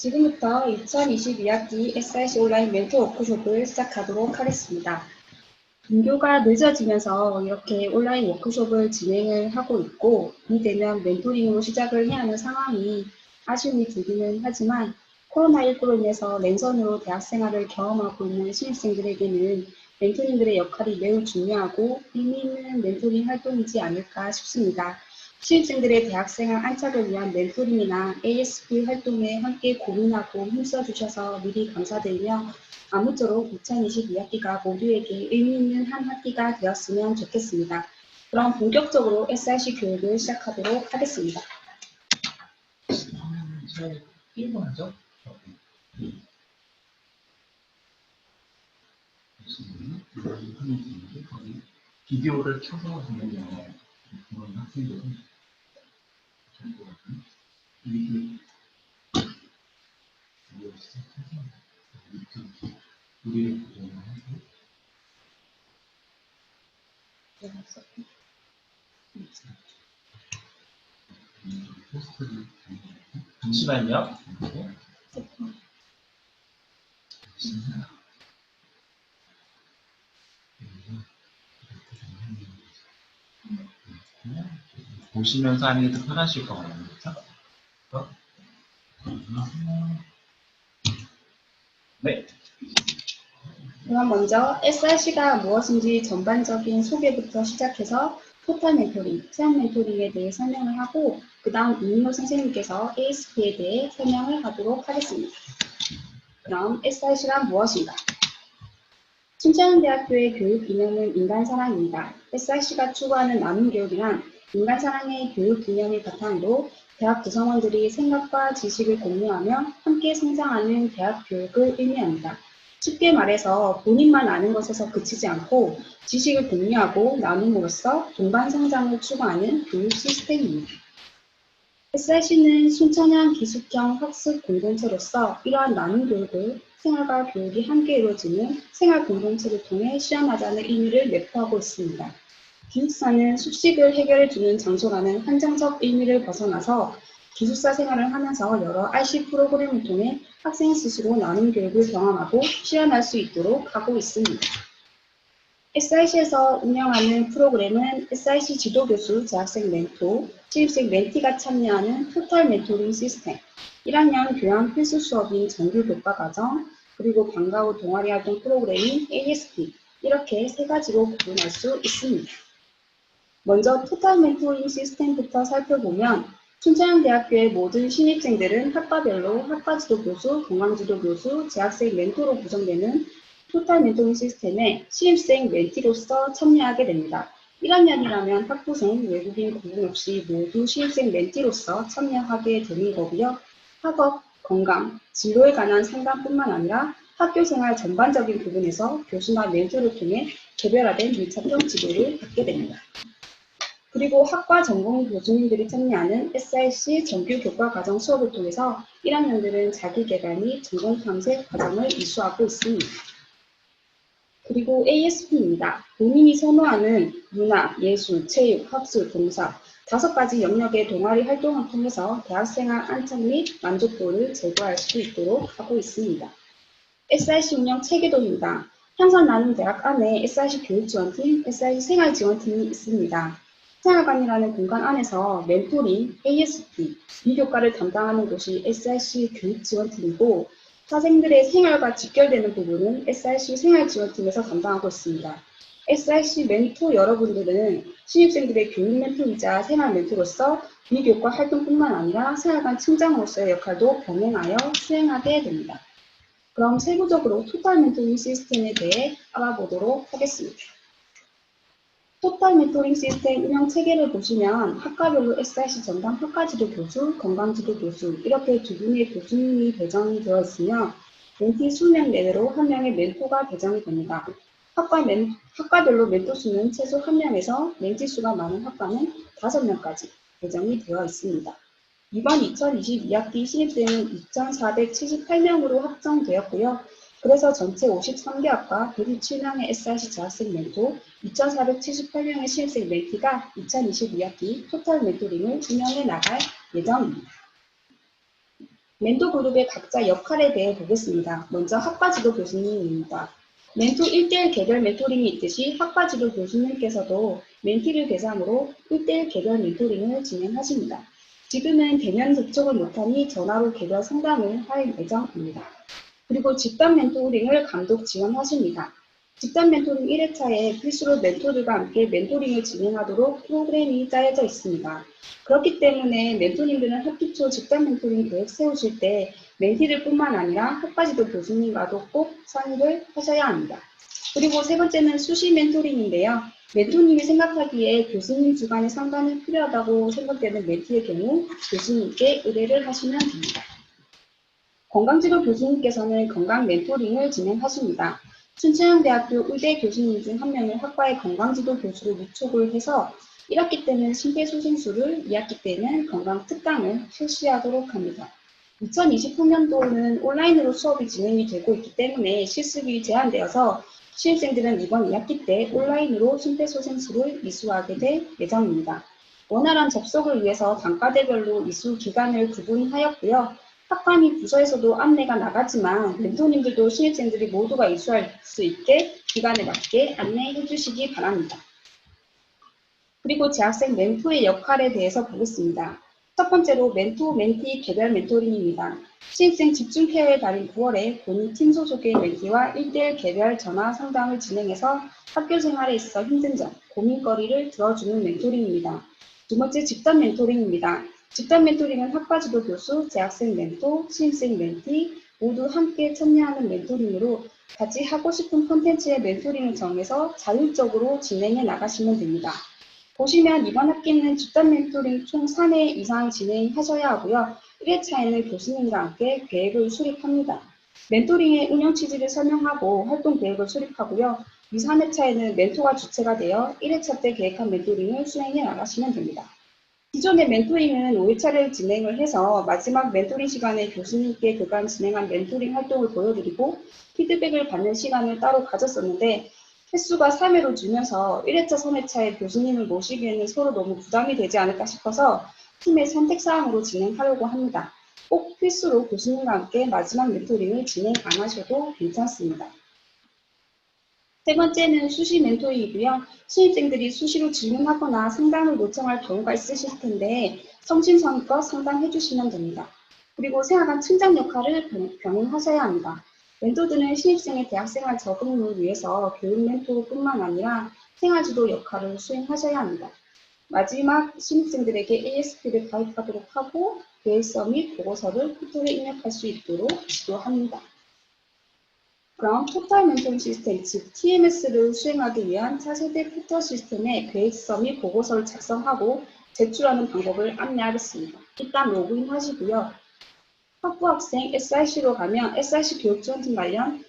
지금부터 2022학기 SRC 온라인 멘토 워크숍을 시작하도록 하겠습니다. 분교가 늦어지면서 이렇게 온라인 워크숍을 진행을 하고 있고, 이되면 멘토링으로 시작을 해야 하는 상황이 아쉬움이 들기는 하지만 코로나19로 인해서 랜선으로 대학생활을 경험하고 있는 신입생들에게는 멘토링들의 역할이 매우 중요하고 의미 있는 멘토링 활동이지 않을까 싶습니다. 신입생들의 대학생활 안착을 위한 멘토링이나 ASP 활동에 함께 고민하고 힘써주셔서 미리 감사드리며 아무쪼록 2022학기가 모두에게 의미 있는 한 학기가 되었으면 좋겠습니다. 그럼 본격적으로 SRC 교육을 시작하도록 하겠습니다. 잘 1번 하죠? 비디오를 켜서 보면 그런 학생들은 이렇게 우리를 보존하고 잠시만요. 보시면서 하는 게 더 편하실 것 같아요. 네. 그럼 먼저 SRC가 무엇인지 전반적인 소개부터 시작해서 토탈 멘토링, 체험 멘토링에 대해 설명을 하고 그 다음 이민호 선생님께서 ASP에 대해 설명을 하도록 하겠습니다. 그럼 SRC란 무엇인가? 춘천대학교의 교육 이념은 인간사랑입니다. SRC가 추구하는 나눔교육이란 인간사랑의 교육 이념을 바탕으로 대학 구성원들이 생각과 지식을 공유하며 함께 성장하는 대학 교육을 의미합니다. 쉽게 말해서 본인만 아는 것에서 그치지 않고 지식을 공유하고 나눔으로써 동반 성장을 추구하는 교육 시스템입니다. SRC는 순천향 기숙형 학습 공동체로서 이러한 나눔 교육을 생활과 교육이 함께 이루어지는 생활 공동체를 통해 실현하자는 의미를 내포하고 있습니다. 기숙사는 숙식을 해결해주는 장소라는 한정적 의미를 벗어나서 기숙사 생활을 하면서 여러 RC 프로그램을 통해 학생 스스로 나눔 교육을 경험하고 실현할 수 있도록 하고 있습니다. SRC에서 운영하는 프로그램은 SRC 지도교수, 재학생 멘토, 신입생 멘티가 참여하는 토탈 멘토링 시스템, 1학년 교양 필수 수업인 정규 교과 과정, 그리고 방과 후 동아리 활동 프로그램인 ASP, 이렇게 세 가지로 구분할 수 있습니다. 먼저 토탈 멘토링 시스템부터 살펴보면 춘천대학교의 모든 신입생들은 학과별로 학과지도 교수, 동강지도 교수, 재학생 멘토로 구성되는 토탈 멘토링 시스템에 신입생 멘티로서 참여하게 됩니다. 1학년이라면 학부생, 외국인 구분 없이 모두 신입생 멘티로서 참여하게 되는 거고요. 학업, 건강, 진로에 관한 상담뿐만 아니라 학교생활 전반적인 부분에서 교수나 멘토를 통해 개별화된 밀착형 지도를 받게 됩니다. 그리고 학과 전공 교수님들이 참여하는 SRC 정규 교과 과정 수업을 통해서 1학년들은 자기개발 및 전공 탐색 과정을 이수하고 있습니다. 그리고 ASP입니다. 본인이 선호하는 문화, 예술, 체육, 학술, 봉사 5가지 영역의 동아리 활동을 통해서 대학생활 안착 및 만족도를 제고할 수 있도록 하고 있습니다. SRC 운영 체계도입니다. 향상 나눔 대학 안에 SRC 교육지원팀, SRC 생활지원팀이 있습니다. 생활관이라는 공간 안에서 멘토링, ASP, 비교과를 담당하는 곳이 SRC 교육지원팀이고 학생들의 생활과 직결되는 부분은 SRC 생활지원팀에서 담당하고 있습니다. SRC 멘토 여러분들은 신입생들의 교육 멘토이자 생활 멘토로서 비교과 활동뿐만 아니라 생활관 팀장으로서의 역할도 병행하여 수행하게 됩니다. 그럼 세부적으로 토탈 멘토링 시스템에 대해 알아보도록 하겠습니다. 토탈 멘토링 시스템 운영 체계를 보시면 학과별로 SRC 전담 학과지도 교수, 건강지도 교수 이렇게 두 분의 교수님이 배정이 되어 있으며 멘티 수명 내외로 한 명의 멘토가 배정이 됩니다. 학과별로 멘토 수는 최소 1명에서 멘티 수가 많은 학과는 5명까지 배정이 되어 있습니다. 이번 2022학기 신입생은 2,478명으로 확정되었고요. 그래서 전체 53개 학과 127명의 SRC 재학생 멘토, 2,478명의 신입생 멘티가 2022학기 토탈 멘토링을 운영해 나갈 예정입니다. 멘토 그룹의 각자 역할에 대해 보겠습니다. 먼저 학과지도 교수님입니다. 멘토 1대1 개별 멘토링이 있듯이 학과지도 교수님께서도 멘티를 대상으로 1대1 개별 멘토링을 진행하십니다. 지금은 대면 접촉을 못하니 전화로 개별 상담을 할 예정입니다. 그리고 집단 멘토링을 감독 지원하십니다. 집단 멘토링 1회차에 필수로 멘토들과 함께 멘토링을 진행하도록 프로그램이 짜여져 있습니다. 그렇기 때문에 멘토님들은 학기 초 집단 멘토링 계획 세우실 때 멘티들 뿐만 아니라 학과지도 교수님과도 꼭 상의를 하셔야 합니다. 그리고 세 번째는 수시 멘토링인데요. 멘토님이 생각하기에 교수님 주관의 상담이 필요하다고 생각되는 멘티의 경우 교수님께 의뢰를 하시면 됩니다. 건강지도 교수님께서는 건강 멘토링을 진행하십니다. 춘천대학교 의대 교수님 중 한 명을 학과의 건강지도 교수로 위촉을 해서 1학기 때는 심폐소생술을, 2학기 때는 건강특강을 실시하도록 합니다. 2020학년도는 온라인으로 수업이 진행이 되고 있기 때문에 실습이 제한되어서 신입생들은 이번 2학기 때 온라인으로 심폐소생술을 이수하게 될 예정입니다. 원활한 접속을 위해서 단과대별로 이수 기간을 구분하였고요. 학과 및 부서에서도 안내가 나가지만 멘토님들도 신입생들이 모두가 이수할 수 있게 기간에 맞게 안내해 주시기 바랍니다. 그리고 재학생 멘토의 역할에 대해서 보겠습니다. 첫 번째로 멘토, 멘티 개별 멘토링입니다. 신입생 집중 케어의 달인 9월에 본인 팀 소속의 멘티와 1대1 개별 전화 상담을 진행해서 학교 생활에 있어 힘든 점, 고민거리를 들어주는 멘토링입니다. 두 번째 집단 멘토링입니다. 집단 멘토링은 학과지도 교수, 재학생 멘토, 신입생 멘티 모두 함께 참여하는 멘토링으로 같이 하고 싶은 콘텐츠의 멘토링을 정해서 자율적으로 진행해 나가시면 됩니다. 보시면 이번 학기는 집단 멘토링 총 3회 이상 진행하셔야 하고요. 1회차에는 교수님과 함께 계획을 수립합니다. 멘토링의 운영 취지를 설명하고 활동 계획을 수립하고요. 2, 3회차에는 멘토가 주체가 되어 1회차 때 계획한 멘토링을 수행해 나가시면 됩니다. 기존의 멘토링은 5회차를 진행을 해서 마지막 멘토링 시간에 교수님께 그간 진행한 멘토링 활동을 보여드리고 피드백을 받는 시간을 따로 가졌었는데 횟수가 3회로 줄면서 1회차, 3회차에 교수님을 모시기에는 서로 너무 부담이 되지 않을까 싶어서 팀의 선택사항으로 진행하려고 합니다. 꼭 필수로 교수님과 함께 마지막 멘토링을 진행 안 하셔도 괜찮습니다. 세 번째는 수시 멘토링이고요. 신입생들이 수시로 질문하거나 상담을 요청할 경우가 있으실 텐데 성심성의껏 상담해 주시면 됩니다. 그리고 생활관 측정 역할을 병행하셔야 합니다. 멘토들은 신입생의 대학생활 적응을 위해서 교육 멘토뿐만 아니라 생활지도 역할을 수행하셔야 합니다. 마지막 신입생들에게 ASP를 가입하도록 하고 계획서 및 보고서를 포털에 입력할 수 있도록 지도합니다. 그럼 포털 멘토링 시스템, 즉 TMS를 수행하기 위한 차세대 포털 시스템의 계획서 및 보고서를 작성하고 제출하는 방법을 안내하겠습니다. 일단 로그인 하시고요. 학부학생 SIC로 가면 SIC 교육지원팀 관련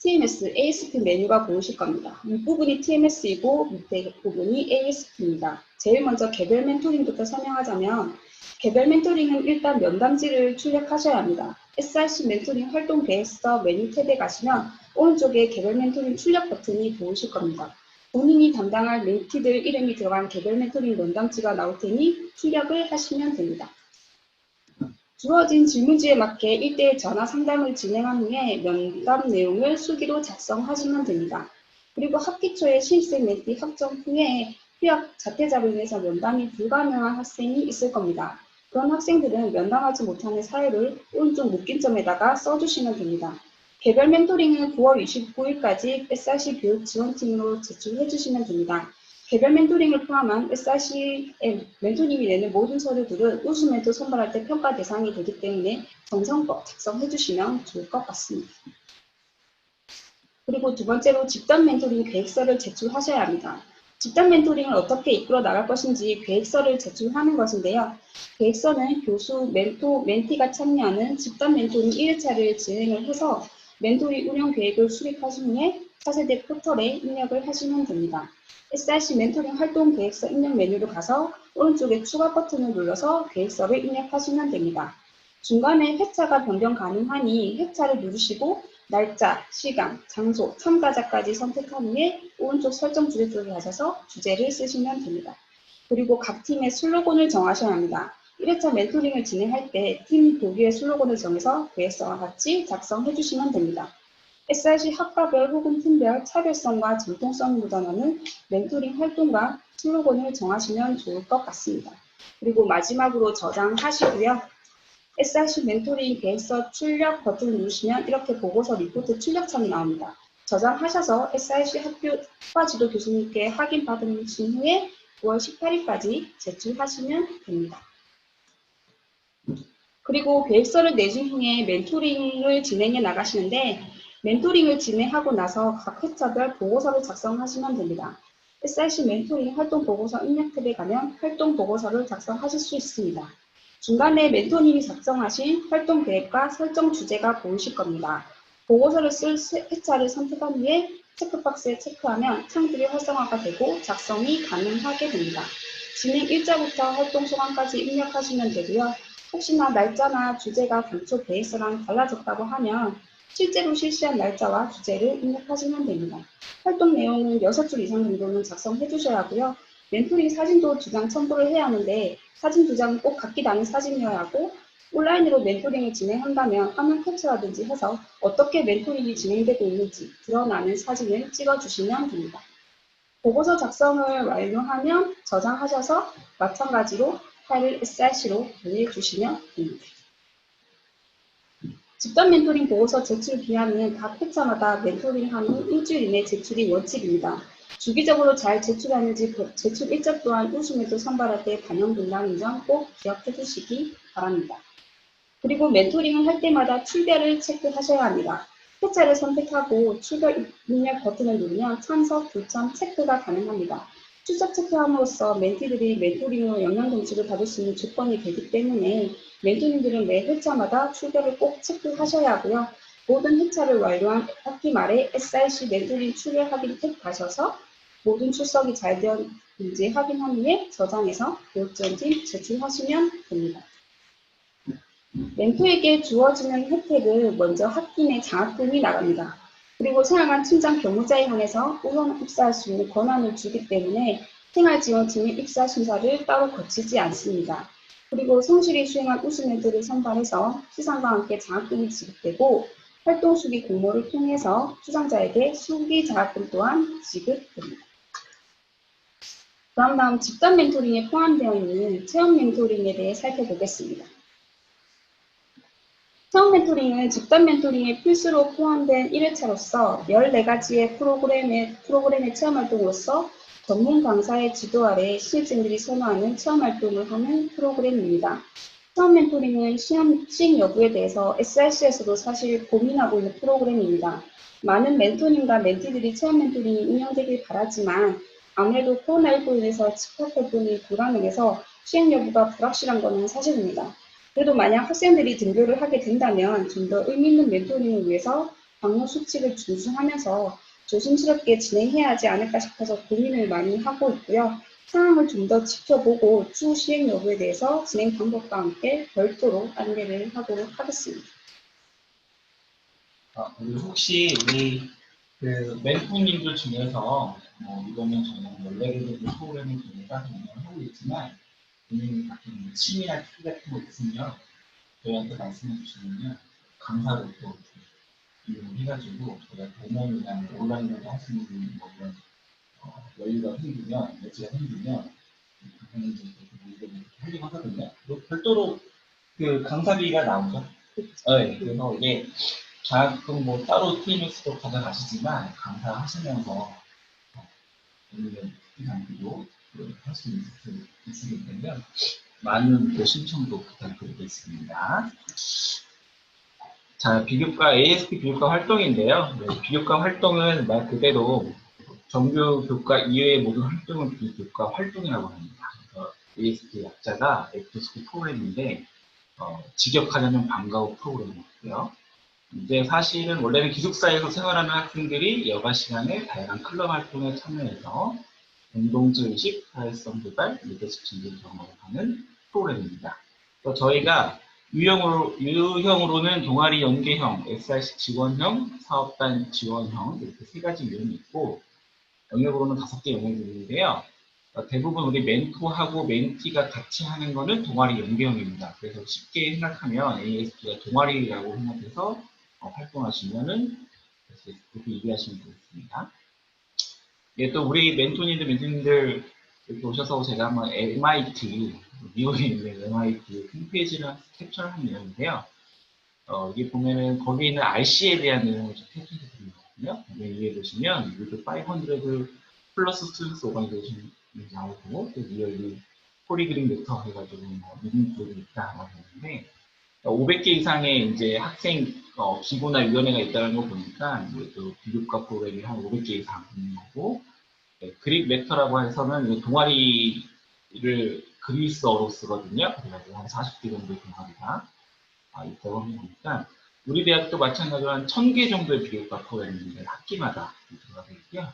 TMS, ASP 메뉴가 보이실 겁니다. 윗부분이 TMS이고 밑에 부분이 ASP입니다. 제일 먼저 개별 멘토링부터 설명하자면 개별 멘토링은 일단 면담지를 출력하셔야 합니다. SIC 멘토링 활동 계획서 메뉴 탭에 가시면 오른쪽에 개별 멘토링 출력 버튼이 보이실 겁니다. 본인이 담당할 멘티들 이름이 들어간 개별 멘토링 면담지가 나올 테니 출력을 하시면 됩니다. 주어진 질문지에 맞게 1대1 전화 상담을 진행한 후에 면담 내용을 수기로 작성하시면 됩니다. 그리고 학기 초에 신입생 멘티 확정 후에 휴학 자퇴자로 인해서 면담이 불가능한 학생이 있을 겁니다. 그런 학생들은 면담하지 못하는 사유를 오른쪽 묶임점에다가 써주시면 됩니다. 개별 멘토링은 9월 29일까지 SRC 교육지원팀으로 제출해 주시면 됩니다. 개별 멘토링을 포함한 SRC의 멘토님이 내는 모든 서류들은 우수 멘토 선발할 때 평가 대상이 되기 때문에 정성껏 작성해 주시면 좋을 것 같습니다. 그리고 두 번째로 집단 멘토링 계획서를 제출하셔야 합니다. 집단 멘토링을 어떻게 이끌어 나갈 것인지 계획서를 제출하는 것인데요. 계획서는 교수, 멘토, 멘티가 참여하는 집단 멘토링 1회차를 진행을 해서 멘토링 운영 계획을 수립하신 후에 차세대 포털에 입력을 하시면 됩니다. SRC 멘토링 활동 계획서 입력 메뉴로 가서 오른쪽에 추가 버튼을 눌러서 계획서를 입력하시면 됩니다. 중간에 회차가 변경 가능하니 회차를 누르시고 날짜, 시간, 장소, 참가자까지 선택한 후에 오른쪽 설정 주제 쪽에 가셔서 주제를 쓰시면 됩니다. 그리고 각 팀의 슬로건을 정하셔야 합니다. 1회차 멘토링을 진행할 때 팀 도구의 슬로건을 정해서 계획서와 같이 작성해 주시면 됩니다. SRC 학과별 혹은 팀별 차별성과 전통성을 묻어나는 멘토링 활동과 슬로건을 정하시면 좋을 것 같습니다. 그리고 마지막으로 저장하시고요. SRC 멘토링 계획서 출력 버튼을 누르시면 이렇게 보고서 리포트 출력창이 나옵니다. 저장하셔서 SRC 학과 지도 교수님께 확인 받으신 후에 9월 18일까지 제출하시면 됩니다. 그리고 계획서를 내준 후에 멘토링을 진행해 나가시는데 멘토링을 진행하고 나서 각 회차별 보고서를 작성하시면 됩니다. SRC 멘토링 활동 보고서 입력 탭에 가면 활동 보고서를 작성하실 수 있습니다. 중간에 멘토님이 작성하신 활동 계획과 설정 주제가 보이실 겁니다. 보고서를 쓸 회차를 선택한 후에 체크박스에 체크하면 창들이 활성화가 되고 작성이 가능하게 됩니다. 진행 일자부터 활동 소감까지 입력하시면 되고요. 혹시나 날짜나 주제가 당초 계획서랑 달라졌다고 하면 실제로 실시한 날짜와 주제를 입력하시면 됩니다. 활동 내용은 6줄 이상 정도는 작성해 주셔야 하고요. 멘토링 사진도 2장 첨부를 해야 하는데 사진 2장은 꼭 각기 다른 사진이어야 하고 온라인으로 멘토링을 진행한다면 화면 캡처라든지 해서 어떻게 멘토링이 진행되고 있는지 드러나는 사진을 찍어주시면 됩니다. 보고서 작성을 완료하면 저장하셔서 마찬가지로 파일을 SRC로 보내주시면 됩니다. 집단 멘토링 보고서 제출 기한은 각 회차마다 멘토링한 후 일주일 이내 제출이 원칙입니다. 주기적으로 잘 제출하는지 제출 일자 또한 우수멘토 선발할 때 반영된다는 점 꼭 기억해 주시기 바랍니다. 그리고 멘토링을 할 때마다 출결을 체크하셔야 합니다. 회차를 선택하고 출결 입력 버튼을 누르면 참석, 불참 체크가 가능합니다. 출석 체크함으로써 멘티들이 멘토링으로 영양 점수를 받을 수 있는 조건이 되기 때문에 멘토님들은 매 회차마다 출결을 꼭 체크하셔야 하고요. 모든 회차를 완료한 학기 말에 SRC 멘토링 출결 확인 탭 가셔서 모든 출석이 잘 되었는지 확인한 후에 저장해서 교육지원팀 제출하시면 됩니다. 멘토에게 주어지는 혜택은 먼저 학기 내 장학금이 나갑니다. 그리고 생활관 팀장 경무자에 한해서 우선 입사할 수 있는 권한을 주기 때문에 생활지원팀의 입사 심사를 따로 거치지 않습니다. 그리고 성실히 수행한 우수 멘토를 선발해서 수상과 함께 장학금이 지급되고 활동 수기 공모를 통해서 수상자에게 수기 장학금 또한 지급됩니다. 다음 집단 멘토링에 포함되어 있는 체험 멘토링에 대해 살펴보겠습니다. 체험 멘토링은 집단 멘토링의 필수로 포함된 1회차로서 14가지의 프로그램의 체험 활동으로서 전문 강사의 지도 아래 신입생들이 선호하는 체험 활동을 하는 프로그램입니다. 체험 멘토링은 시행 여부에 대해서 SRC에서도 사실 고민하고 있는 프로그램입니다. 많은 멘토님과 멘티들이 체험 멘토링이 운영되길 바라지만 아무래도 코로나19로 인해서 집합 활동이 불가능해서 시행 여부가 불확실한 것은 사실입니다. 그래도 만약 학생들이 등교를 하게 된다면 좀 더 의미 있는 멘토링을 위해서 방역 수칙을 준수하면서 조심스럽게 진행해야 하지 않을까 싶어서 고민을 많이 하고 있고요. 상황을 좀 더 지켜보고 추후 시행 여부에 대해서 진행 방법과 함께 별도로 안내를 하도록 하겠습니다. 그리고 혹시 우리 멘토님들 중에서 이거는 저는 14개 정도 프로그램을 저희가 운영하고 있지만 본인이 갖는 취미나 특기 같은 거 있으면 저희한테 말씀해 주시면요. 강사로 또 이용해가지고 저희가 대면이나 온라인으로 할 수 있는 그런 여유가 생기면, 여지가 생기면 하려고 하거든요. 별도로 그 강사비가 나오죠. 네, 그래서 이게 장학금 뭐 따로 TMS도 가져가시지만 강사하시면서 본인의 장비도 할 수 있으기 때문에 많은 신청도 부탁드리겠습니다. 자, 비교과 ASP 비교과 활동인데요. 네, 비교과 활동은 말 그대로 정규 교과 이외의 모든 활동은 비교과 활동이라고 합니다. 그래서 ASP 약자가 애프터스쿨 프로그램인데 직역하려면 방과후 프로그램이고요. 이제 사실은 원래는 기숙사에서 생활하는 학생들이 여가 시간에 다양한 클럽 활동에 참여해서 공동체 의식, 사회성 개발, 리더십 증진 경험을 하는 프로그램입니다. 저희가 유형으로는 동아리 연계형, SRC 지원형, 사업단 지원형 이렇게 3가지 유형이 있고 영역으로는 5개 영역이 있는데요. 대부분 우리 멘토하고 멘티가 같이 하는 거는 동아리 연계형입니다. 그래서 쉽게 생각하면 ASP가 동아리라고 생각해서 활동하시면은 그렇게 이해하시면 되겠습니다. 예, 또 우리 멘토님들 이렇게 오셔서 제가 한번 MIT, 미국에 있는 MIT 홈페이지를 캡처를 한 내용인데요. 여기 보면은 거기에 있는 RC에 대한 내용을 좀 캡처해 드리거든요. 여기에 보시면 위드 500 플러스 스튜던트 오가니제이션이 나오고 또 리얼리 포리그린 메터 해가지고 뭐 미팅 그룹이 있다라고 하는데 500개 이상의 이제 학생 기구나 위원회가 있다는 거 보니까 또 비교과 프로그램이 한 500개 이상 있는 거고 네, 그릭 메터라고 해서는 동아리를 그리스어로 쓰거든요. 그래서 한 40개 정도의 동아리가 있다고 하니까 우리 대학도 마찬가지로 한 1000개 정도의 비교과 프로그램이 학기마다 들어가고 있고요.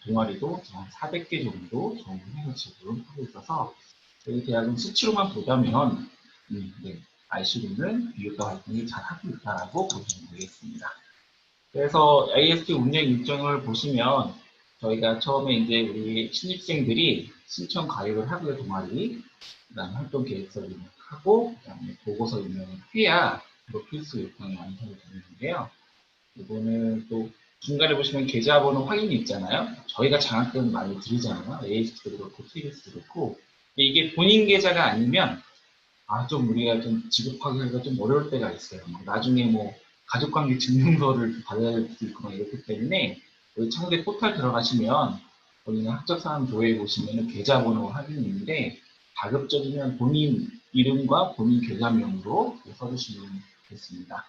동아리도 한 400개 정도 정리해서 지금 하고 있어서 저희 대학은 수치로만 보자면 네, RC로는 비교과 활동이 잘 하고 있다라고 보시면 되겠습니다. 그래서 AST 운영 일정을 보시면 저희가 처음에 이제 우리 신입생들이 신청 가입을 하고요, 동아리. 그 다음에 활동 계획서를 입력하고, 그 다음에 보고서 입력을 해야 필수 요건이 완성이 되는데요. 이거는 또 중간에 보시면 계좌번호 확인이 있잖아요. 저희가 장학금 많이 드리잖아요. AST도 그렇고, TBS도 그렇고. 이게 본인 계좌가 아니면, 좀 우리가 좀 지급하기가 좀 어려울 때가 있어요. 나중에 뭐, 가족관계 증명서를 받아야 될 수도 있고, 이렇기 때문에, 여기 청대 포털 들어가시면, 거기는 학적사항 조회에 보시면 계좌번호 확인이 있는데, 가급적이면 본인 이름과 본인 계좌명으로 써주시면 되겠습니다.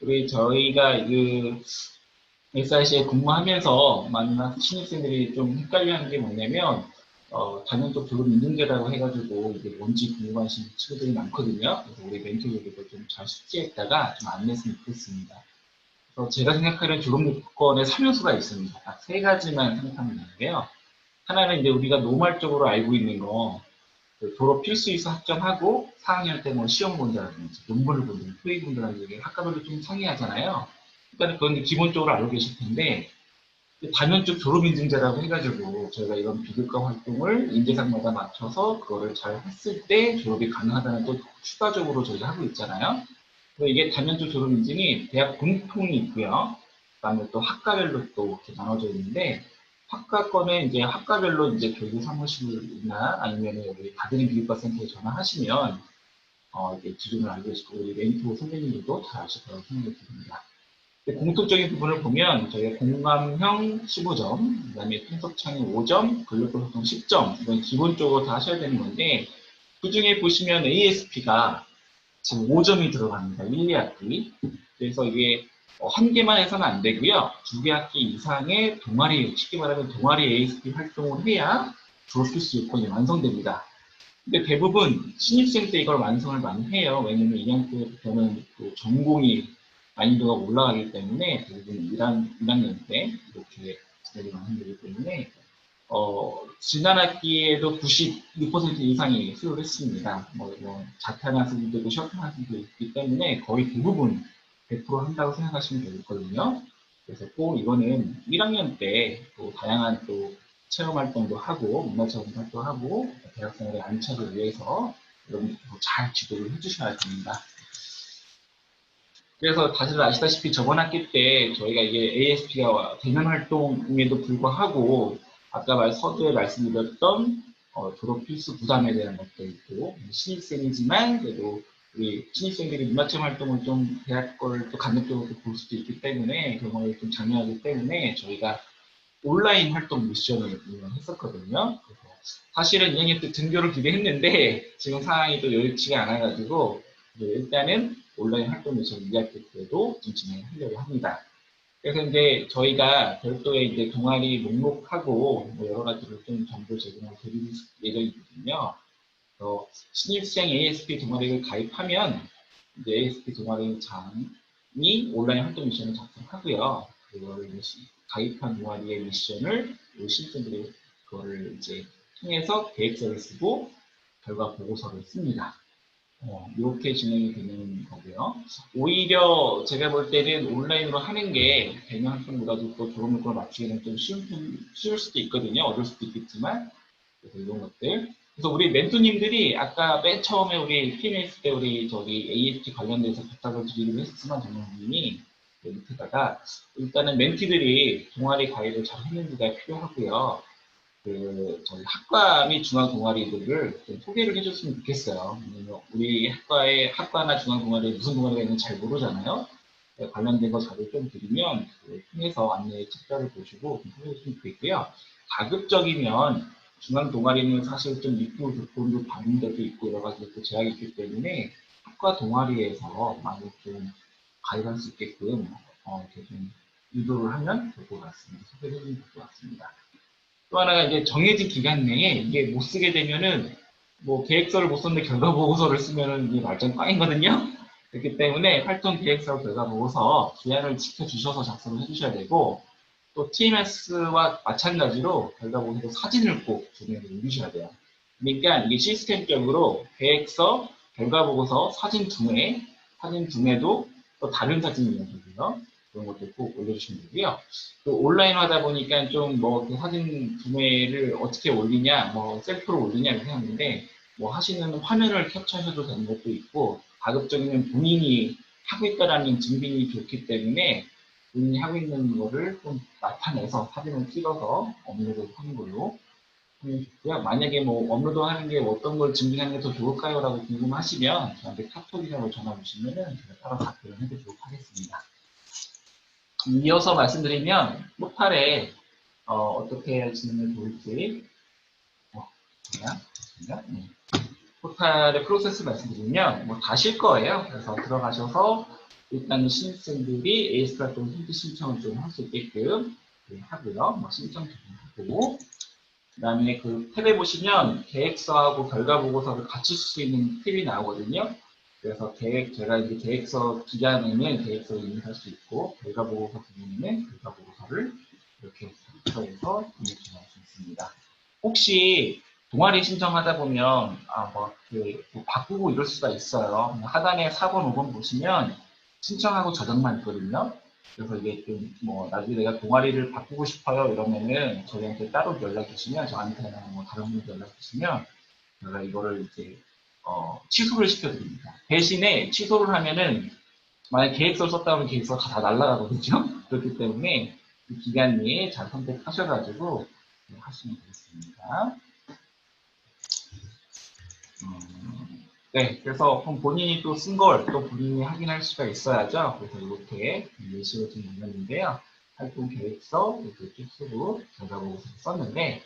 우리 저희가 SRC에 근무하면서 많은 신입생들이 좀 헷갈려하는 게 뭐냐면 단연적 졸업 인증제라고 해가지고 이게 뭔지 궁금하신 친구들이 많거든요. 그래서 우리 멘토들도 좀 잘 숙지했다가 좀 안냈으면 좋겠습니다. 그래서 제가 생각하는 졸업 요건에 3요소가 있습니다. 딱 3가지만 생각하면 되는데요. 하나는 이제 우리가 노말적으로 알고 있는 거 졸업 필수이수 학점하고 4학년 때 뭐 시험 본다든지 논문을 본다든지 토익 본다든지 학과별로 좀 상이하잖아요. 그러니까 그건 기본적으로 알고 계실 텐데 단연적 졸업인증제라고 해가지고 저희가 이런 비교과 활동을 인재상마다 맞춰서 그거를 잘 했을 때 졸업이 가능하다는 또 추가적으로 저희가 하고 있잖아요. 이게 단연적 졸업인증이 대학 공통이 있고요. 그다음에 또 학과별로 또 이렇게 나눠져 있는데 학과권에 이제 학과별로 이제 교육 사무실이나 아니면 여기 가드림 비교과 센터에 전화하시면 이게 기준을 알고 계시고 우리 멘토 선생님들도 잘 아실 거라고 생각이 듭니다. 공통적인 부분을 보면 저희가 공감형 15점, 그 다음에 분석창의 5점, 근력도 활동 10점 이건 기본적으로 다 하셔야 되는 건데 그 중에 보시면 ASP가 지금 5점이 들어갑니다. 1, 2학기. 그래서 이게 한 개만 해서는 안 되고요. 2개 학기 이상의 동아리, 쉽게 말하면 동아리 ASP 활동을 해야 졸업 필수 요건이 완성됩니다. 근데 대부분 신입생 때 이걸 완성을 많이 해요. 왜냐면 2학년 때부터는 또 전공이 난이도가 올라가기 때문에 대부분 1학년 때 이렇게 진행이 많이 되기 때문에 지난 학기에도 96% 이상이 수료를 했습니다. 자퇴한 학생들도 있고 쉬었던 학생들도 있기 때문에 거의 대부분 100% 한다고 생각하시면 되거든요. 그래서 꼭 이거는 1학년 때 또 다양한 또 체험 활동도 하고 문화체험 활동도 하고 대학생활의 안착을 위해서 여러분들 잘 지도를 해주셔야 됩니다. 그래서 다들 아시다시피 저번 학기 때 저희가 이게 ASP가 대면 활동임에도 불구하고 아까 서두에 말씀드렸던 졸업 필수 부담에 대한 것도 있고 신입생이지만 그래도 우리 신입생들이 문화체험 활동을 좀 대학 걸 또 간접적으로 볼 수도 있기 때문에 경험을 좀 장려하기 때문에 저희가 온라인 활동 미션을 운영했었거든요. 사실은 2학년 때 등교를 기대했는데 지금 상황이 또 여의치가 않아가지고 일단은 온라인 활동 미션 2학기 때도 좀 진행하려고 합니다. 그래서 이제 저희가 별도의 이제 동아리 목록하고 여러 가지로 좀 정보 제공을 드릴 예정이거든요. 신입생 ASP 동아리를 가입하면 이제 ASP 동아리장이 온라인 활동 미션을 작성하고요. 그걸 가입한 동아리의 미션을 우리 신입생들이 그거를 이제 통해서 계획서를 쓰고 결과 보고서를 씁니다. 이렇게 진행이 되는 거고요. 오히려 제가 볼 때는 온라인으로 하는 게 대면 활동보다도 또 졸업 요건을 맞추기는 좀 쉬울 수도 있거든요. 어려울 수도 있겠지만 그래서 이런 것들. 그래서 우리 멘토님들이 아까 맨 처음에 우리 팀에 있을 때 우리 저기 AST 관련돼서 부탁을 드리기로 했지만 정영님이 밑에다가 일단은 멘티들이 동아리 가입을 잘 했는지가 필요하고요. 저희 학과 및 중앙 동아리들을 좀 소개를 해줬으면 좋겠어요. 우리 학과나 중앙 동아리에 무슨 동아리가 있는지 잘 모르잖아요. 관련된 거 자료 좀 드리면 통해서 안내 책자를 보시고 좀 소개해주시면 좋겠고요. 가급적이면 중앙 동아리는 사실 좀 입구 조건도 받는 데도 있고 여러 가지 또 제약이 있기 때문에 학과 동아리에서 많이 좀 가입할 수 있게끔 이렇게 좀 유도를 하면 될 것 같습니다. 소개해 주시면 될 것 같습니다. 또 하나가 이제 정해진 기간 내에 이게 못 쓰게 되면은 뭐 계획서를 못 썼는데 결과 보고서를 쓰면은 이게 말짱 꽝이거든요. 그렇기 때문에 활동 계획서 결과 보고서 기한을 지켜주셔서 작성을 해주셔야 되고 또 TMS와 마찬가지로 결과 보고서 사진을 꼭 준비해 올리셔야 돼요. 그러니까 이게 시스템적으로 계획서, 결과 보고서, 사진 두 매도 또 다른 사진이거든요. 그런 것도 꼭 올려주시면 되고요. 또 온라인 하다 보니까 좀 뭐 사진 구매를 어떻게 올리냐, 뭐 셀프로 올리냐 이렇게 하는데 뭐 하시는 화면을 캡처하셔도 되는 것도 있고 가급적이면 본인이 하고 있다라는 증빙이 좋기 때문에 본인이 하고 있는 거를 좀 나타내서 사진을 찍어서 업로드 하는 걸로 하면 좋고요. 만약에 뭐 업로드 하는 게 어떤 걸 증빙하는 게 더 좋을까요? 라고 궁금하시면 저한테 카톡이나 전화 주시면은 제가 따로 답변을 해드리도록 하겠습니다. 이어서 말씀드리면 포탈에 어떻게 진행을 좋을지 포탈의 프로세스 말씀드리면 뭐 다실 거예요. 그래서 들어가셔서 일단 신입생들이 AS 활동 힌트 신청을 좀 할 수 있게끔 하고요. 뭐 신청 하고 그 다음에 그 탭에 보시면 계획서하고 결과 보고서를 같이 쓸 수 있는 탭이 나오거든요. 그래서 제가 이제 계획서 기간에는 계획서를 입력할 수 있고, 결과 보고서 기간에는 결과 보고서를 이렇게 캡처해서 입력할 수 있습니다. 혹시 동아리 신청하다 보면, 뭐 바꾸고 이럴 수가 있어요. 하단에 4번, 5번 보시면 신청하고 저장만 있거든요. 그래서 이게 좀 뭐 나중에 내가 동아리를 바꾸고 싶어요 이러면은 저희한테 따로 연락 주시면 저한테나 뭐 다른 분들 연락 주시면 제가 이거를 이제 취소를 시켜드립니다. 대신에 취소를 하면은 만약 계획서를 썼다 하면 계획서가 다 날라가거든요. 그렇기 때문에 이 기간 내에 잘 선택하셔가지고 하시면 되겠습니다. 네, 그래서 본인이 또 쓴 걸 또 본인이 확인할 수가 있어야죠. 그래서 이렇게 예시로 좀 올렸는데요. 활동 계획서 이렇게 쭉 쓰고 결과 보고서 썼는데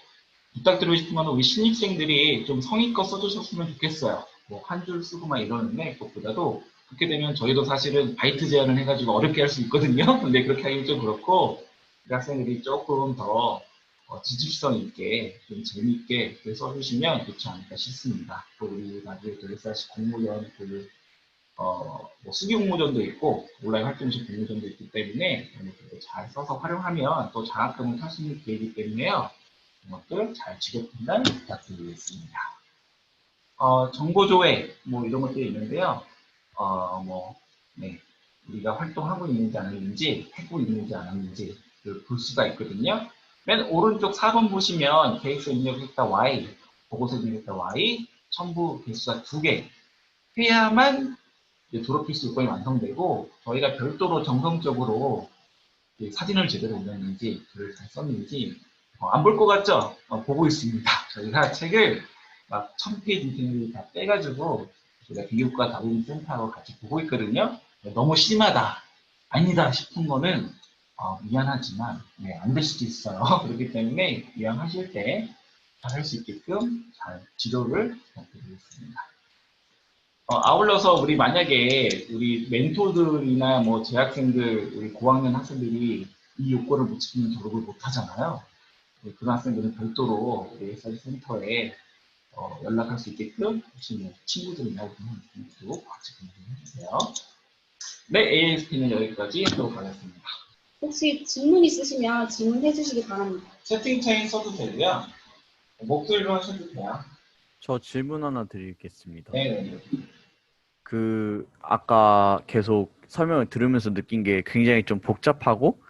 부탁드리고 싶은 건 우리 신입생들이 좀 성의껏 써주셨으면 좋겠어요. 뭐 한 줄 쓰고 막 이러는데 그것보다도 그렇게 되면 저희도 사실은 바이트 제한을 해가지고 어렵게 할 수 있거든요. 근데 그렇게 하기는 좀 그렇고 그 학생들이 조금 더 지집성 있게 좀 재미있게 써주시면 좋지 않을까 싶습니다. 또 우리 나중에 또 SRC 공모전 뭐 수기 공모전도 있고 온라인 활동식 공모전도 있기 때문에 잘 써서 활용하면 또 장학금을 탈 수 있는 기회이기 때문에요. 것들 잘 지켜 판단 부탁드리겠습니다. 정보조회 뭐 이런 것들이 있는데요. 네, 우리가 활동하고 있는지 안 하는지, 하고 있는지 안 하는지 볼 수가 있거든요. 맨 오른쪽 4번 보시면 계획서 입력했다 Y, 보고서 입력했다 Y, 첨부 개수가 2개 해야만 졸업 필수 요건이 완성되고 저희가 별도로 정성적으로 사진을 제대로 올렸는지 글을 잘 썼는지 안 볼 것 같죠? 보고 있습니다. 저희가 책을 막 1000페이지 이상을 다 빼가지고 저희가 비교과 다루는 센터하고 같이 보고 있거든요. 너무 심하다, 아니다 싶은 거는 미안하지만 안 될 수도 있어요. 그렇기 때문에 이왕하실 때 잘 할 수 있게끔 잘 지도를 부탁드리겠습니다. 아울러서 우리 만약에 우리 멘토들이나 뭐 재학생들, 우리 고학년 학생들이 이 요건을 못 지키면 졸업을 못 하잖아요. 그런 학생들은 별도로 우리 SR 센터에 연락할 수 있게끔 혹시 뭐 친구들이나 분들도 같이 공유해 주세요. 네, ASP는 여기까지 하도록 하겠습니다. 혹시 질문 있으시면 질문해 주시기 바랍니다. 채팅창에 써도 되고요. 목소리로 하셔도 돼요. 저 질문 하나 드리겠습니다. 네. 아까 계속 설명을 들으면서 느낀 게 굉장히 좀 복잡하고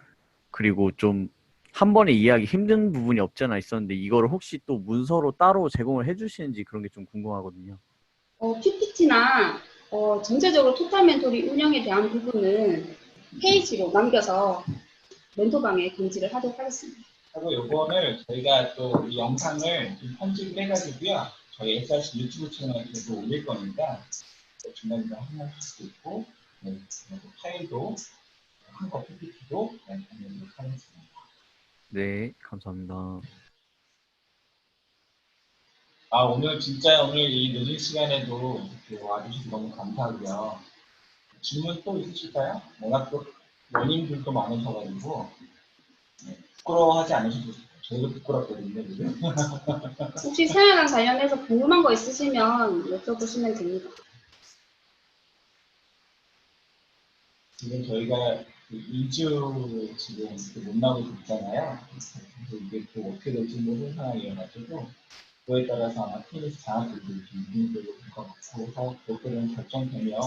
그리고 좀 한 번에 이해하기 힘든 부분이 없잖아 있었는데 이거를 혹시 또 문서로 따로 제공을 해주시는지 그런 게 좀 궁금하거든요. PPT나 전체적으로 토탈 멘토링 운영에 대한 부분은 페이지로 남겨서 멘토방에 공지를 하도록 하겠습니다. 하고 요거를 저희가 또 이 영상을 좀 편집을 해가지고요. 저희 SRC 유튜브 채널에 계속 올릴 거니까 중간중간 확인하실 수 있고 네, 그리고 파일도 한거 PPT도 보내드리도록 하겠습니다. 네, 감사합니다. 오늘 진짜 오늘 이 늦은 시간에도 이렇게 와주셔서 너무 감사하고요. 질문 또 있으실까요? 워낙 또 연인들도 많으셔가지고 네, 부끄러워하지 않으셔도 돼요. 저희도 부끄럽거든요, 지금. 혹시 사양랑 관련해서 궁금한 거 있으시면 여쭤보시면 됩니다. 지금 저희가 2주 지금 못 나오고 있잖아요. 그래서 이게 또 어떻게 될지 모르는 상황이어가지고 그거에 따라서 아마 테니스 장학들도 좀 유인되고 될 것 같고 해서 그것들은 결정되면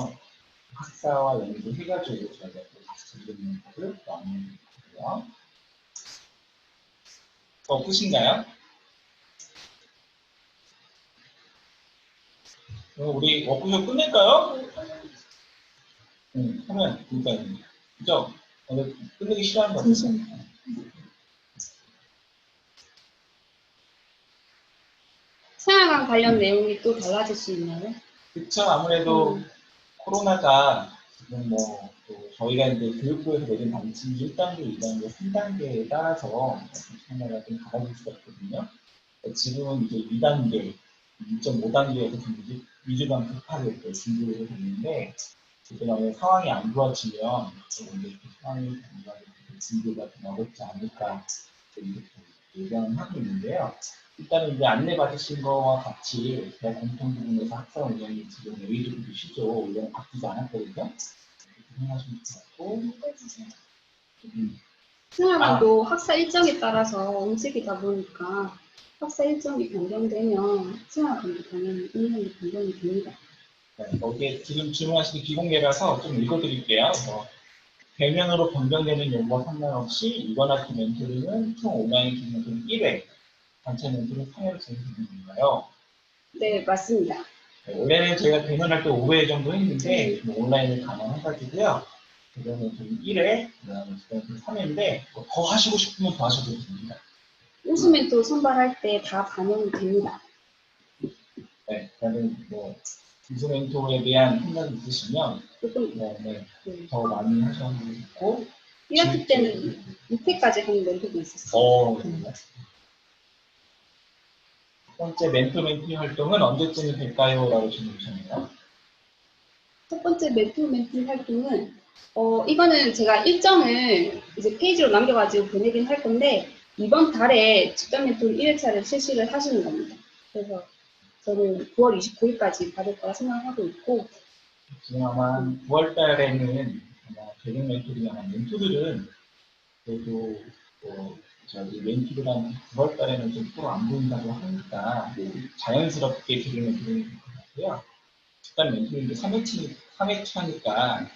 학사와 연구를 해가지고 저희가 또 다시 드리는 것을 나누고요. 없으신가요? 우리 워크숍 끝낼까요? 하면 그러니까 그죠? 오늘 끝내기 싫어하는 거 같아요. 사양랑 관련 내용이 또 달라질 수 있나요? 그쵸. 아무래도 코로나가 지금 또 저희가 이제 교육부에서 내린 방침이 1단계, 2단계, 3단계에 따라서 참여가 좀 달라질 수가 있거든요. 지금은 이제 2단계, 2.5단계에서 지금 2주간 급하게 준비를 해서 있는데, 그다음에 상황이 안 좋아지면 이제 그 상황이 안 좋아지면 준비가 좀 어렵지 않을까 이렇게 예상을 하고 있는데요. 일단은 이제 안내 받으신 거와 같이 대학 공통 부분에서 학사 운영이 지금 웨이드도 시죠. 이건 바뀌지 않았거든요. 그렇게 생각하시면 좋고. 사양랑도 학사 일정에 따라서 움직이다 보니까 학사 일정이 변경되면 사양랑도 당연히 운영이 변경이 됩니다. 네, 거기에 지금 질문하신 게 비공개라서 좀 읽어드릴게요. 대면으로 변경되는 요구와 상관없이 이번학기 멘토링은 총 온라인 멘토링 1회, 단체 멘토링 3회로 진행되는 건가요? 네, 맞습니다. 네, 원래는 저희가 대면할 때 5회 정도 했는데 온라인을 감안해가지고요. 대면 멘토링 1회, 그다음에 3회인데 더 하시고 싶으면 더 하셔도 됩니다. 우수 멘토 선발할 때 다 반영이 됩니다. 네, 그다음에 우수 멘토에 대한 생각이 있으시면 조금 더 많이 하셔도 좋고 1학기 때는 6회까지 하는 멘토도 있었어요. 첫 번째 멘토 활동은 언제쯤 될까요? 라고 질문 주셨네요. 첫 번째 멘토 활동은 이거는 제가 일정을 이제 페이지로 남겨가지고 보내긴 할 건데 이번 달에 직접 멘토 1회차를 실시를 하시는 겁니다. 그래서 저는 9월 29일까지 받을 거라 생각하고 있고 지금 아마 9월 달에는 아마 대중 멘토들이 아마 멘토들은 그래도 저기 멘토들한 9월 달에는 좀 프로 안 보인다고 하니까 자연스럽게 대중 멘토들이 될 것 같고요. 집단 멘토링도 3회차니까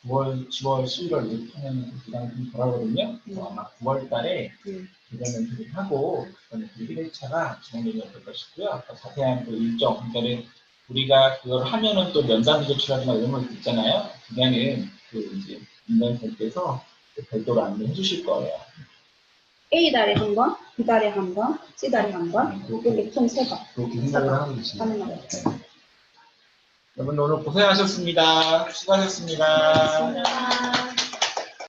9월, 10월, 11월 이렇게 하면 기간이 좀 덜하거든요. 그래서 아마 9월 달에 대전 멘토링 하고 그다음에 1회차가 진행되면 어떨까 싶고요. 자세한 그 일정, 그러니까 우리가 그걸 하면은 또 면담 제출하거나 이런 거 있잖아요. 그거는 이제 인간분께서 별도로 안내해 주실 거예요. A달에 한 번, B달에 한 번, C달에 한 번, 이렇게 총 3번. 그렇게 생각을 하고 계십니다. 여러분 오늘 고생하셨습니다. 수고하셨습니다. 고맙습니다.